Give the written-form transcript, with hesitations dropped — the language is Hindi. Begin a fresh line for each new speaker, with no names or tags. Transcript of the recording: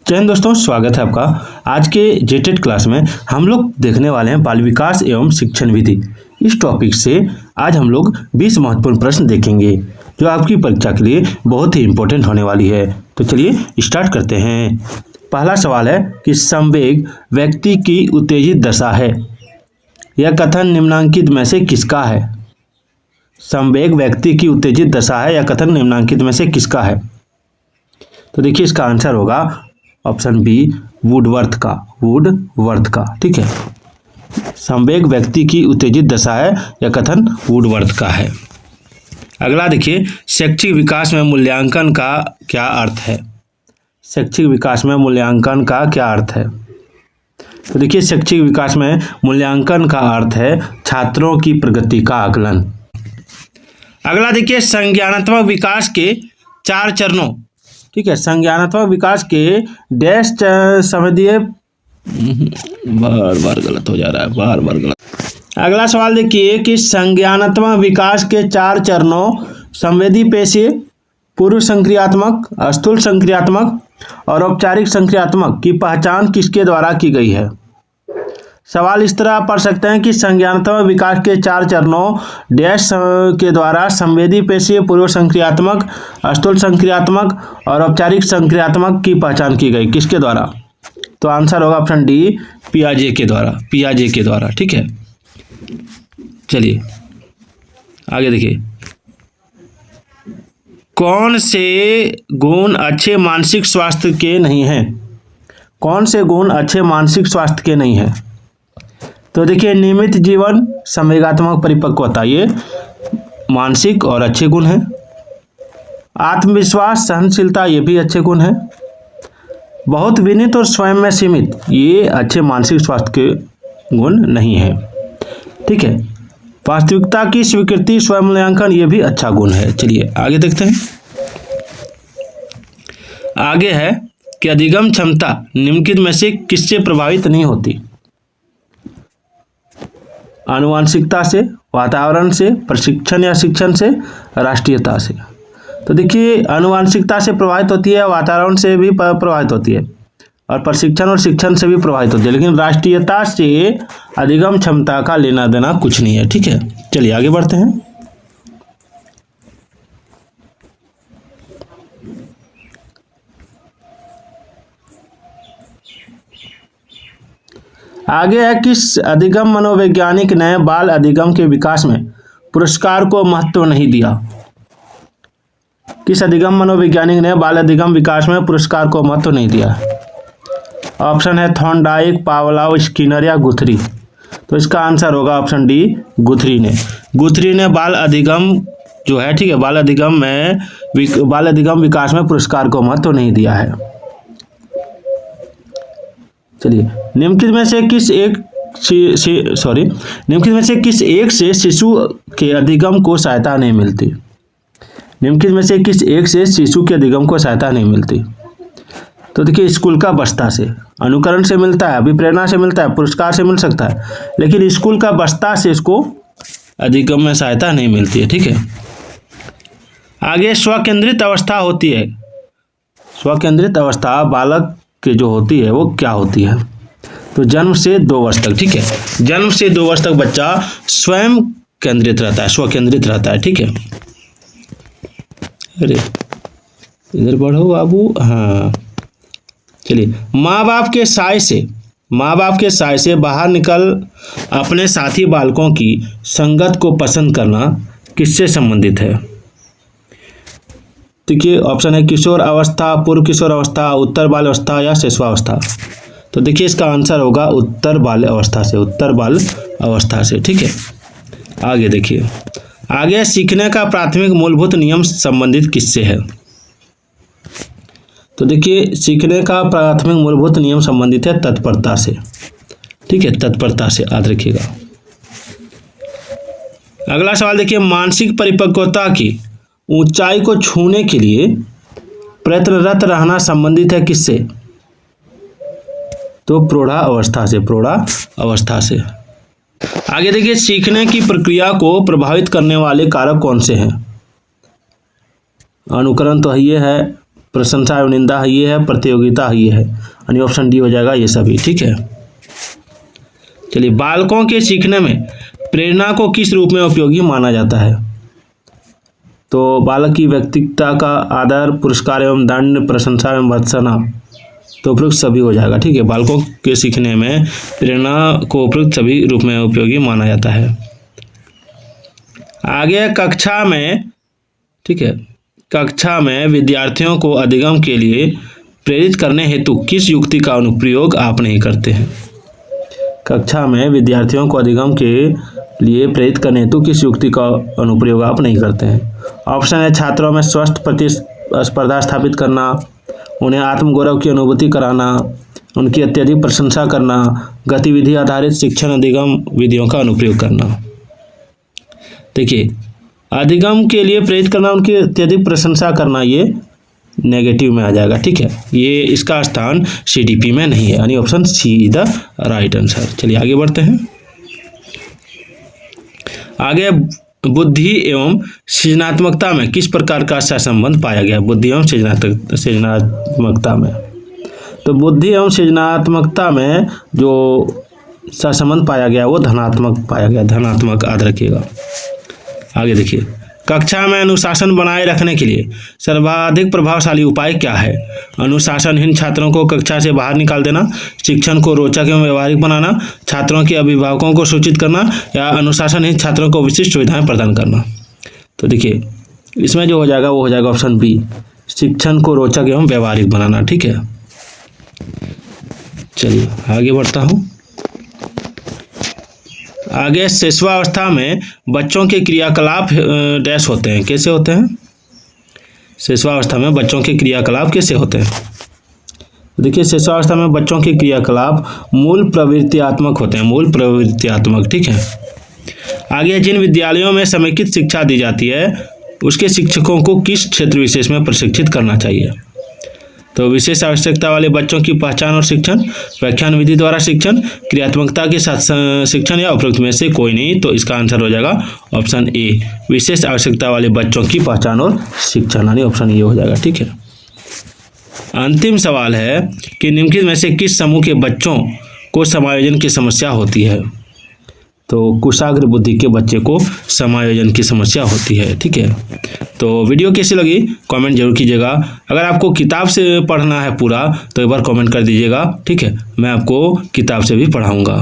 जय हिंद दोस्तों, स्वागत है आपका। आज के जेटेड क्लास में हम लोग देखने वाले हैं बाल विकास एवं शिक्षण विधि। इस टॉपिक से आज हम लोग 20 महत्वपूर्ण प्रश्न देखेंगे जो आपकी परीक्षा के लिए बहुत ही इंपॉर्टेंट होने वाली है। तो चलिए स्टार्ट करते हैं। पहला सवाल है कि संवेग व्यक्ति की उत्तेजित दशा है। यह कथन निम्नलिखित में से किसका है? संवेग व्यक्ति की उत्तेजित दशा है, यह कथन निम्नलिखित में से किसका है? तो देखिए इसका आंसर होगा ऑप्शन बी, वुडवर्थ का। ठीक है, संवेग व्यक्ति की उत्तेजित दशा है, यह कथन वुडवर्थ का है। अगला देखिए, शैक्षिक विकास में मूल्यांकन का क्या अर्थ है? शैक्षिक विकास में मूल्यांकन का क्या अर्थ है? तो देखिए शैक्षिक विकास में मूल्यांकन का अर्थ है छात्रों की प्रगति का आकलन। अगला देखिए, संज्ञानात्मक विकास के 4 चरणों। ठीक है, संज्ञानात्मक विकास के डैश संवेदीय बार गलत हो जा रहा है, बार गलत। अगला सवाल देखिए कि संज्ञानात्मक विकास के 4 चरणों संवेदी पेशीय, पूर्व संक्रियात्मक, स्थूल संक्रियात्मक और औपचारिक संक्रियात्मक की पहचान किसके द्वारा की गई है? सवाल इस तरह पढ़ सकते हैं कि संज्ञानात्मक विकास के 4 चरणों डैश के द्वारा संवेदी पेशीय, पूर्व संक्रियात्मक, स्थूल संक्रियात्मक और औपचारिक संक्रियात्मक की पहचान की गई। किसके द्वारा? तो आंसर होगा ऑप्शन डी, पियाजे के द्वारा। ठीक है, चलिए आगे देखिए, कौन से गुण अच्छे मानसिक स्वास्थ्य के नहीं हैं? कौन से गुण अच्छे मानसिक स्वास्थ्य के नहीं हैं? तो देखिए नियमित जीवन, संवेगात्मक परिपक्वता, ये मानसिक और अच्छे गुण हैं। आत्मविश्वास, सहनशीलता, ये भी अच्छे गुण हैं। बहुत विनीत और स्वयं में सीमित, ये अच्छे मानसिक स्वास्थ्य के गुण नहीं है। ठीक है, वास्तविकता की स्वीकृति, स्वयं मूल्यांकन, ये भी अच्छा गुण है। चलिए आगे देखते हैं। आगे है कि अधिगम क्षमता निम्नलिखित में से किससे प्रभावित नहीं होती? आनुवांशिकता से, वातावरण से, प्रशिक्षण या शिक्षण से, राष्ट्रीयता से। तो देखिए आनुवांशिकता से प्रभावित होती है, वातावरण से भी प्रभावित होती है और प्रशिक्षण और शिक्षण से भी प्रभावित होती है, लेकिन राष्ट्रीयता से अधिगम क्षमता का लेना देना कुछ नहीं है। ठीक है, चलिए आगे बढ़ते हैं। आगे है किस अधिगम मनोवैज्ञानिक ने बाल अधिगम के विकास में पुरस्कार को महत्व नहीं दिया? किस अधिगम मनोवैज्ञानिक ने बाल अधिगम विकास में पुरस्कार को महत्व नहीं दिया? ऑप्शन है थॉर्नडाइक, पावलोव, स्किनर या गुथरी। तो इसका आंसर होगा ऑप्शन डी, गुथरी ने बाल अधिगम जो है, ठीक है, बाल अधिगम विकास में पुरस्कार को महत्व नहीं दिया है। चलिए निम्नलिखित में से किस एक से शिशु के अधिगम को सहायता नहीं मिलती? निम्नलिखित में से किस एक से शिशु के अधिगम को सहायता नहीं मिलती? तो देखिए स्कूल का बस्ता से, अनुकरण से मिलता है, अभिप्रेरणा से मिलता है, पुरस्कार से मिल सकता है, लेकिन स्कूल का बस्ता से इसको अधिगम में सहायता नहीं मिलती है। ठीक है, आगे स्वकेंद्रित अवस्था होती है। स्वकेंद्रित अवस्था बालक के जो होती है वो क्या होती है? तो जन्म से 2 वर्ष तक। ठीक है, जन्म से 2 वर्ष तक बच्चा स्वयं केंद्रित रहता है, स्वकेंद्रित रहता है। ठीक है, अरे इधर बढ़ो बाबू। हाँ चलिए, माँ बाप के साय से बाहर निकल अपने साथी बालकों की संगत को पसंद करना किससे संबंधित है? देखिए ऑप्शन है किशोर अवस्था, पूर्व किशोर अवस्था, उत्तर बाल अवस्था या शिशुअवस्था। तो देखिए इसका आंसर होगा उत्तर बाल अवस्था से। ठीक है, आगे देखिए, आगे सीखने का प्राथमिक मूलभूत नियम संबंधित किससे है? तो देखिए सीखने का प्राथमिक मूलभूत नियम संबंधित है तत्परता से। ठीक है, तत्परता से याद रखिएगा। अगला सवाल देखिए, मानसिक परिपक्वता की ऊंचाई को छूने के लिए प्रयत्नरत रहना संबंधित है किससे? तो प्रौढ़ा अवस्था से। आगे देखिए, सीखने की प्रक्रिया को प्रभावित करने वाले कारक कौन से हैं? अनुकरण तो ये है, प्रशंसा एवं निंदा ये है, प्रतियोगिता ये है, यानी ऑप्शन डी हो जाएगा ये सभी। ठीक है, चलिए बालकों के सीखने में प्रेरणा को किस रूप में उपयोगी माना जाता है? तो बालक की व्यक्तित्वता का आदर, पुरस्कार एवं दंड, प्रशंसा एवं भर्त्सना, तो उपयुक्त सभी हो जाएगा। ठीक है, बालकों के सीखने में प्रेरणा को उपयुक्त सभी रूप में उपयोगी माना जाता है। आगे कक्षा में, ठीक है, कक्षा में विद्यार्थियों को अधिगम के लिए प्रेरित करने हेतु किस युक्ति का अनुप्रयोग आप नहीं करते हैं? कक्षा में विद्यार्थियों को अधिगम के लिए प्रेरित करने हेतु किस युक्ति का अनुप्रयोग आप नहीं करते हैं? ऑप्शन है छात्रों में स्वस्थ प्रतिस्पर्धा स्थापित करना, उन्हें आत्मगौरव की अनुभूति कराना, उनकी अत्यधिक प्रशंसा करना, गतिविधि आधारित शिक्षण अधिगम विधियों का अनुप्रयोग करना। देखिए, अधिगम के लिए प्रेरित करना, उनकी अत्यधिक प्रशंसा करना, ये नेगेटिव में आ जाएगा। ठीक है, ये इसका स्थान CDP में नहीं है, यानी option C is the right answer. चलिए आगे बढ़ते हैं। आगे बुद्धि एवं सृजनात्मकता में किस प्रकार का सहसंबंध पाया गया? बुद्धि एवं सृजनात्मकता में, तो बुद्धि एवं सृजनात्मकता में जो सहसंबंध पाया गया वो धनात्मक पाया गया, धनात्मक याद रखिएगा। आगे देखिए, कक्षा में अनुशासन बनाए रखने के लिए सर्वाधिक प्रभावशाली उपाय क्या है? अनुशासनहीन छात्रों को कक्षा से बाहर निकाल देना, शिक्षण को रोचक एवं व्यवहारिक बनाना, छात्रों के अभिभावकों को सूचित करना, या अनुशासनहीन छात्रों को विशिष्ट सुविधाएं प्रदान करना। तो देखिए, इसमें जो हो जाएगा वो हो जाएगा ऑप्शन बी, शिक्षण को रोचक एवं व्यवहारिक बनाना। ठीक है, चलिए आगे बढ़ता हूँ। आगे शिशुआवस्था में बच्चों के क्रियाकलाप डैश होते हैं, कैसे होते हैं? शिशुआवस्था में बच्चों के क्रियाकलाप कैसे होते हैं? देखिए, शिशुआवस्था में बच्चों के क्रियाकलाप मूल प्रवृत्तियात्मक होते हैं, मूल प्रवृत्तियात्मक। ठीक है, आगे जिन विद्यालयों में समेकित शिक्षा दी जाती है उसके शिक्षकों को किस क्षेत्र विशेष में प्रशिक्षित करना चाहिए? तो विशेष आवश्यकता वाले बच्चों की पहचान और शिक्षण, व्याख्यान विधि द्वारा शिक्षण, क्रियात्मकता के साथ शिक्षण, या उपरोक्त में से कोई नहीं। तो इसका आंसर हो जाएगा ऑप्शन ए, विशेष आवश्यकता वाले बच्चों की पहचान और शिक्षण, यानी ऑप्शन ए हो जाएगा। ठीक है, अंतिम सवाल है कि निम्नलिखित में से किस समूह के बच्चों को समायोजन की समस्या होती है? तो कुशाग्र बुद्धि के बच्चे को समायोजन की समस्या होती है। ठीक है, तो वीडियो कैसी लगी कमेंट जरूर कीजिएगा। अगर आपको किताब से पढ़ना है पूरा तो एक बार कमेंट कर दीजिएगा। ठीक है, मैं आपको किताब से भी पढ़ाऊँगा।